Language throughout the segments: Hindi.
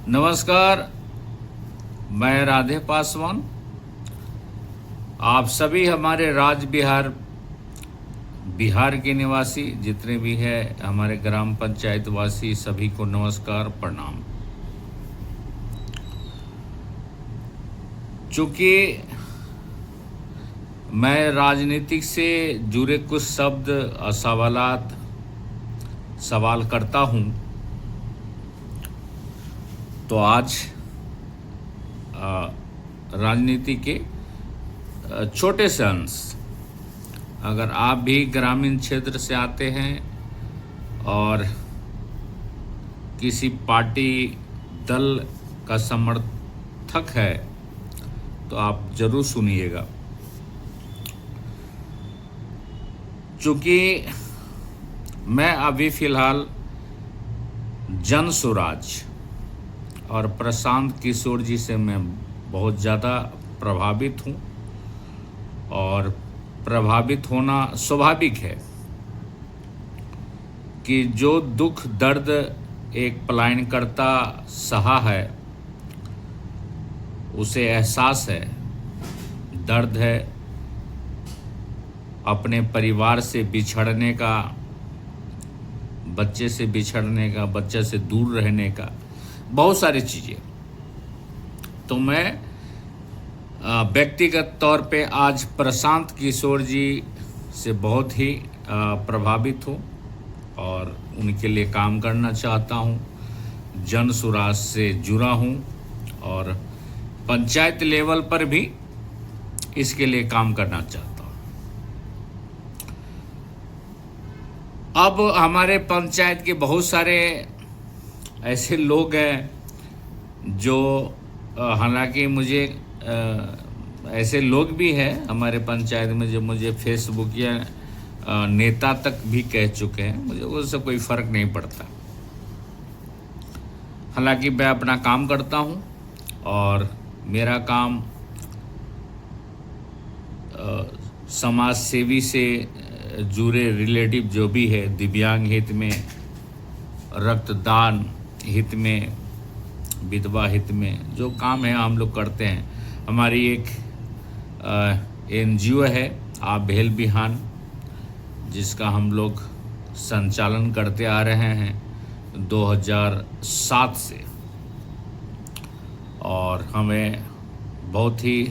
नमस्कार, मैं राधे पासवान। आप सभी हमारे राज्य बिहार के निवासी जितने भी हैं, हमारे ग्राम पंचायत वासी सभी को नमस्कार, प्रणाम। चूँकि मैं राजनीतिक से जुड़े कुछ शब्द और सवाल करता हूँ, तो आज राजनीति के छोटे से अंश, अगर आप भी ग्रामीण क्षेत्र से आते हैं और किसी पार्टी दल का समर्थक है, तो आप जरूर सुनिएगा। चूँकि मैं अभी फ़िलहाल जन स्वराज और प्रशांत किशोर जी से मैं बहुत ज़्यादा प्रभावित हूँ, और प्रभावित होना स्वाभाविक है कि जो दुख दर्द एक पलायनकर्ता सहा है, उसे एहसास है, दर्द है अपने परिवार से बिछड़ने का, बच्चे से बिछड़ने का, बच्चे से दूर रहने का, बहुत सारी चीज़ें। तो मैं व्यक्तिगत तौर पे आज प्रशांत किशोर जी से बहुत ही प्रभावित हूँ और उनके लिए काम करना चाहता हूँ। जन स्वराज से जुड़ा हूँ और पंचायत लेवल पर भी इसके लिए काम करना चाहता हूँ। अब हमारे पंचायत के बहुत सारे ऐसे लोग हैं जो हालांकि मुझे ऐसे लोग भी हैं हमारे पंचायत में जो मुझे फेसबुक या नेता तक भी कह चुके हैं। मुझे उससे कोई फ़र्क नहीं पड़ता। हालांकि मैं अपना काम करता हूं और मेरा काम समाज सेवी से जुड़े रिलेटिव जो भी है, दिव्यांग हित में, रक्तदान हित में, विधवा हित में जो काम है हम लोग करते हैं। हमारी एक NGO है आप भेल बिहान, जिसका हम लोग संचालन करते आ रहे हैं 2007 से, और हमें बहुत ही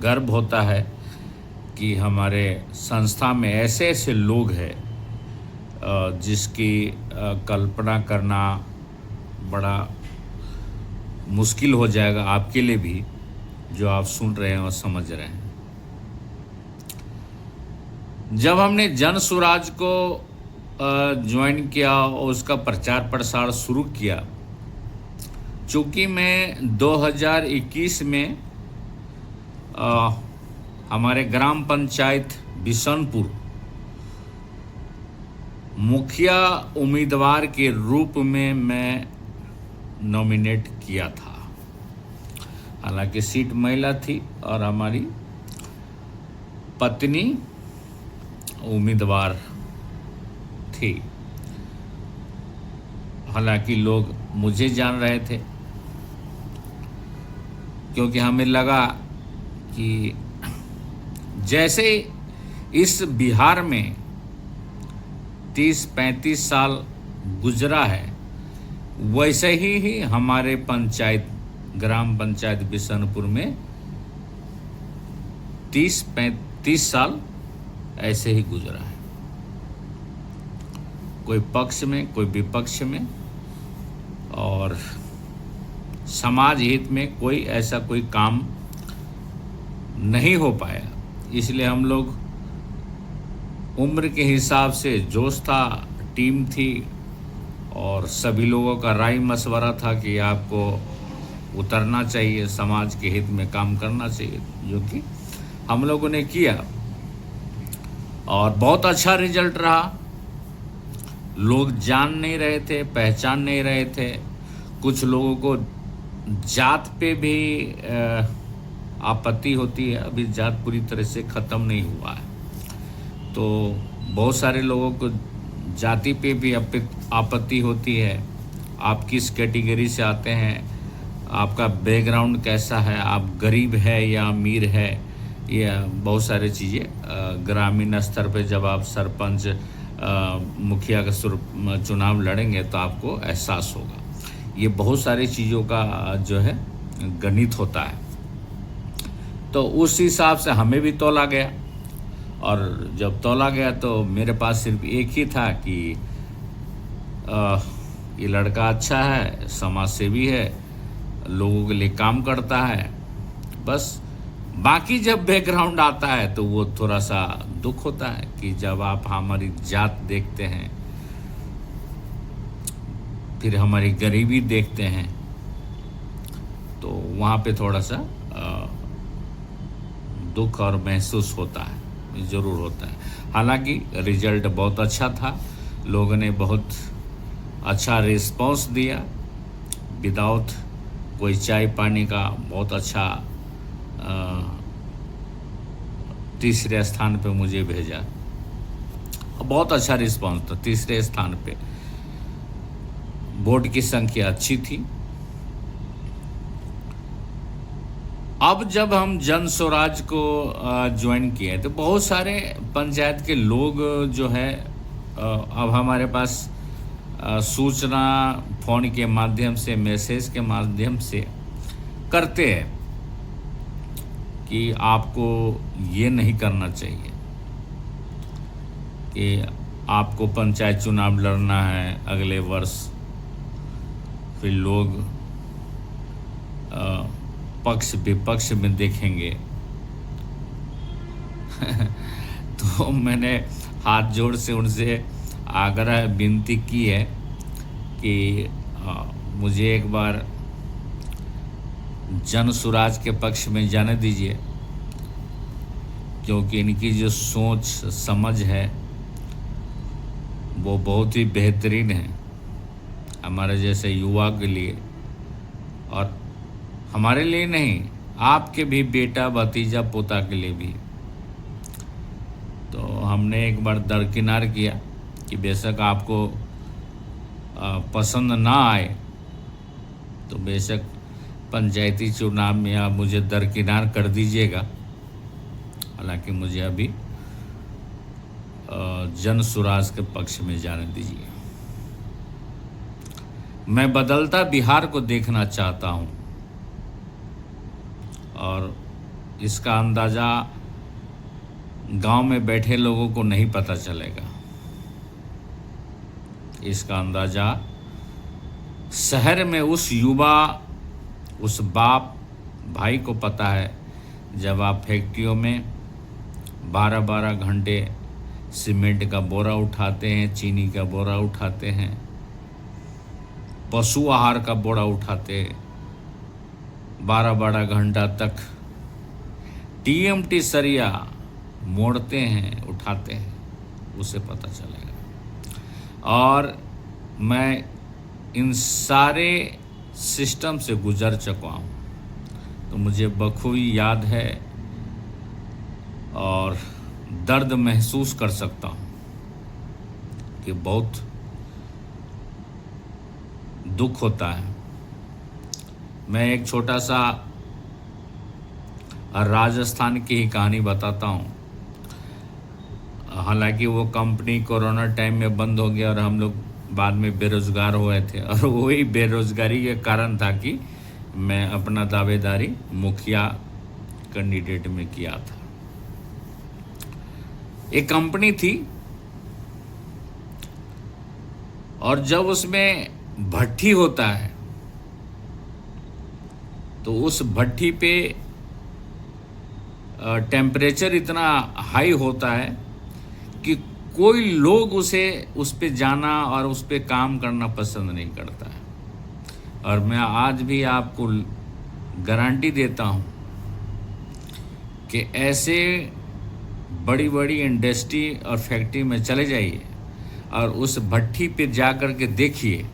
गर्व होता है कि हमारे संस्था में ऐसे ऐसे लोग हैं जिसकी कल्पना करना बड़ा मुश्किल हो जाएगा आपके लिए भी, जो आप सुन रहे हैं और समझ रहे हैं। जब हमने जन स्वराज को ज्वाइन किया और उसका प्रचार प्रसार शुरू किया, चूँकि मैं 2021 में हमारे ग्राम पंचायत बिशनपुर मुखिया उम्मीदवार के रूप में मैं नॉमिनेट किया था। हालांकि सीट महिला थी और हमारी पत्नी उम्मीदवार थी। हालांकि लोग मुझे जान रहे थे, क्योंकि हमें लगा कि जैसे इस बिहार में 30-35 साल गुजरा है, वैसे ही हमारे ग्राम पंचायत बिशनपुर में 30-35 साल ऐसे ही गुजरा है। कोई पक्ष में, कोई विपक्ष में, और समाज हित में कोई ऐसा कोई काम नहीं हो पाया। इसलिए हम लोग उम्र के हिसाब से जोश था, टीम थी, और सभी लोगों का राय मशवरा था कि आपको उतरना चाहिए, समाज के हित में काम करना चाहिए, जो कि हम लोगों ने किया और बहुत अच्छा रिजल्ट रहा। लोग जान नहीं रहे थे, पहचान नहीं रहे थे। कुछ लोगों को जात पे भी आपत्ति होती है, अभी जात पूरी तरह से ख़त्म नहीं हुआ है, तो बहुत सारे लोगों को जाति पे भी आपत्ति होती है। आप किस कैटेगरी से आते हैं, आपका बैकग्राउंड कैसा है, आप गरीब है या अमीर है, ये बहुत सारी चीज़ें ग्रामीण स्तर पे जब आप सरपंच मुखिया का चुनाव लड़ेंगे तो आपको एहसास होगा। ये बहुत सारी चीज़ों का जो है गणित होता है। तो उस हिसाब से हमें भी तौला गया, और जब तौला गया तो मेरे पास सिर्फ एक ही था कि ये लड़का अच्छा है, समाज सेवी है, लोगों के लिए काम करता है, बस। बाकी जब बैकग्राउंड आता है तो वो थोड़ा सा दुख होता है कि जब आप हमारी जात देखते हैं, फिर हमारी गरीबी देखते हैं, तो वहाँ पे थोड़ा सा दुख और महसूस होता है, ज़रूर होता है। हालांकि रिजल्ट बहुत अच्छा था, लोगों ने बहुत अच्छा रिस्पांस दिया, विदाउट कोई चाय पानी का बहुत अच्छा तीसरे स्थान पे मुझे भेजा। बहुत अच्छा रिस्पांस था, तीसरे स्थान पे। वोट की संख्या अच्छी थी। अब जब हम जन स्वराज को ज्वाइन किए तो बहुत सारे पंचायत के लोग जो है अब हमारे पास सूचना फ़ोन के माध्यम से, मैसेज के माध्यम से करते हैं कि आपको ये नहीं करना चाहिए कि आपको पंचायत चुनाव लड़ना है अगले वर्ष, फिर लोग पक्ष विपक्ष में देखेंगे। तो मैंने हाथ जोड़ से उनसे आग्रह विनती की है कि मुझे एक बार जन स्वराज के पक्ष में जाने दीजिए, क्योंकि इनकी जो सोच समझ है वो बहुत ही बेहतरीन है हमारे जैसे युवा के लिए, और हमारे लिए नहीं, आपके भी बेटा भतीजा पोता के लिए भी। तो हमने एक बार दरकिनार किया कि बेशक आपको पसंद ना आए तो बेशक पंचायती चुनाव में आप मुझे दरकिनार कर दीजिएगा। हालांकि मुझे अभी जन स्वराज के पक्ष में जाने दीजिए। मैं बदलता बिहार को देखना चाहता हूं, और इसका अंदाज़ा गांव में बैठे लोगों को नहीं पता चलेगा। इसका अंदाज़ा शहर में उस युवा, उस बाप भाई को पता है जब आप फैक्ट्रियों में 12-12 घंटे सीमेंट का बोरा उठाते हैं, चीनी का बोरा उठाते हैं, पशु आहार का बोरा उठाते हैं, 12-12 घंटा तक टीएमटी सरिया मोड़ते हैं, उठाते हैं, उसे पता चलेगा। और मैं इन सारे सिस्टम से गुजर चुका हूँ, तो मुझे बखूबी याद है और दर्द महसूस कर सकता हूँ कि बहुत दुख होता है। मैं एक छोटा सा राजस्थान की ही कहानी बताता हूँ। हालांकि वो कंपनी कोरोना टाइम में बंद हो गया और हम लोग बाद में बेरोज़गार हुए थे, और वही बेरोज़गारी के कारण था कि मैं अपना दावेदारी मुखिया कैंडिडेट में किया था। एक कंपनी थी और जब उसमें भट्ठी होता है तो उस भट्ठी पे टेम्परेचर इतना हाई होता है कि कोई लोग उस पे जाना और उस पे काम करना पसंद नहीं करता है। और मैं आज भी आपको गारंटी देता हूँ कि ऐसे बड़ी बड़ी इंडस्ट्री और फैक्ट्री में चले जाइए और उस भट्ठी पे जा कर के देखिए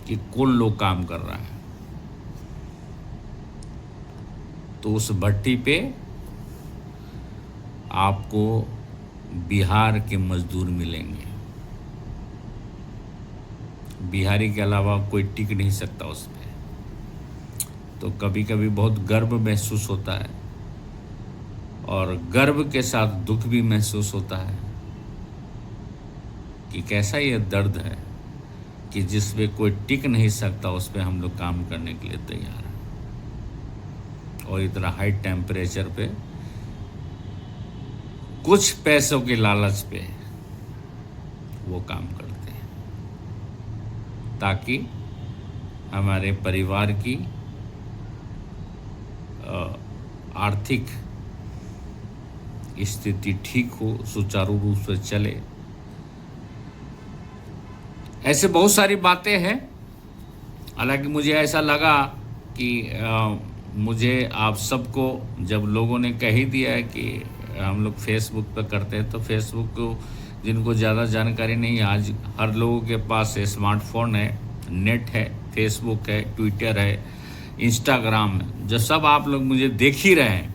कि कौन लोग काम कर रहा है। तो उस भट्टी पे आपको बिहार के मजदूर मिलेंगे। बिहारी के अलावा कोई टिक नहीं सकता उस पे। तो कभी कभी बहुत गर्व महसूस होता है, और गर्व के साथ दुख भी महसूस होता है कि कैसा ये दर्द है कि जिस पे कोई टिक नहीं सकता उस पे हम लोग काम करने के लिए तैयार हैं, और इतना हाई टेम्परेचर पे कुछ पैसों के लालच पे वो काम करते हैं ताकि हमारे परिवार की आर्थिक स्थिति ठीक हो, सुचारू रूप से चले। ऐसे बहुत सारी बातें हैं। हालांकि मुझे ऐसा लगा कि मुझे आप सबको, जब लोगों ने कह ही दिया है कि हम लोग फेसबुक पे करते हैं, तो फेसबुक को जिनको ज़्यादा जानकारी नहीं है, आज हर लोगों के पास स्मार्टफोन है, नेट है, फेसबुक है, ट्विटर है, इंस्टाग्राम है, जो सब आप लोग मुझे देख ही रहे हैं,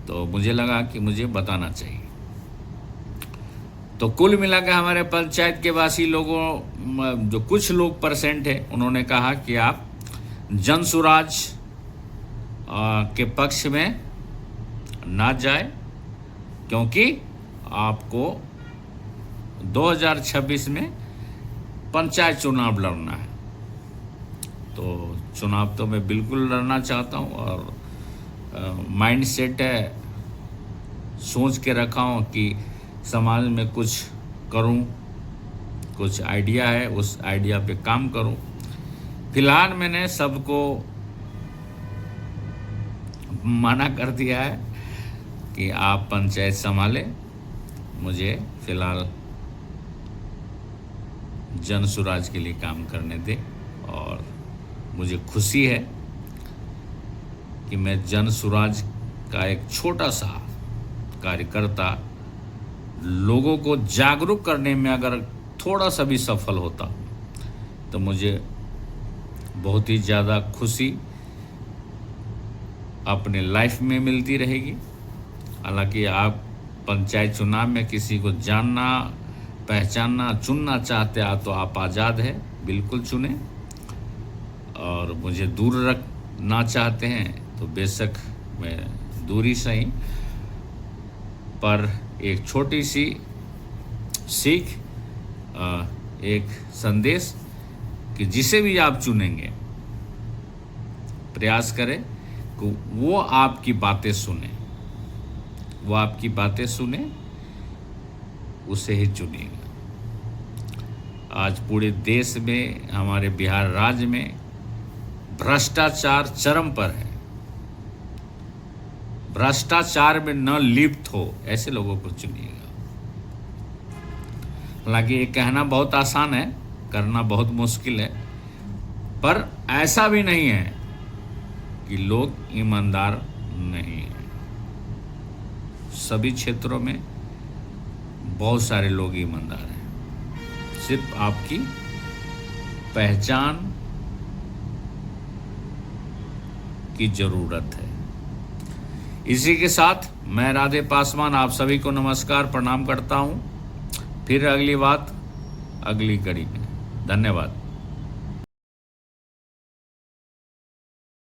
तो मुझे लगा कि मुझे बताना चाहिए। तो कुल मिलाकर हमारे पंचायत के वासी लोगों, जो कुछ लोग परसेंट है, उन्होंने कहा कि आप जन सुराज के पक्ष में ना जाए, क्योंकि आपको 2026 में पंचायत चुनाव लड़ना है। तो चुनाव तो मैं बिल्कुल लड़ना चाहता हूँ, और माइंड सेट है, सोच के रखा हूँ कि समाज में कुछ करूं, कुछ आइडिया है, उस आइडिया पे काम करूं। फिलहाल मैंने सबको मना कर दिया है कि आप पंचायत संभालें, मुझे फिलहाल जन सुराज के लिए काम करने दें। और मुझे खुशी है कि मैं जन सुराज का एक छोटा सा कार्यकर्ता, लोगों को जागरूक करने में अगर थोड़ा सा भी सफल होता तो मुझे बहुत ही ज़्यादा खुशी अपने लाइफ में मिलती रहेगी। हालांकि आप पंचायत चुनाव में किसी को जानना, पहचानना, चुनना चाहते हैं तो आप आज़ाद है, बिल्कुल चुनें। और मुझे दूर रखना चाहते हैं तो बेशक मैं दूरी सही, पर एक छोटी सी सीख, एक संदेश कि जिसे भी आप चुनेंगे, प्रयास करें कि वो आपकी बातें सुने, वो आपकी बातें सुने, उसे ही चुनिएगा। आज पूरे देश में, हमारे बिहार राज्य में भ्रष्टाचार चरम पर है। भ्रष्टाचार में न लिप्त हो ऐसे लोगों को चुनिएगा। हालांकि ये कहना बहुत आसान है, करना बहुत मुश्किल है, पर ऐसा भी नहीं है कि लोग ईमानदार नहीं हैं। सभी क्षेत्रों में बहुत सारे लोग ईमानदार हैं, सिर्फ आपकी पहचान की जरूरत है। इसी के साथ मैं राधे पासवान आप सभी को नमस्कार, प्रणाम करता हूं। फिर अगली बात अगली कड़ी में। धन्यवाद।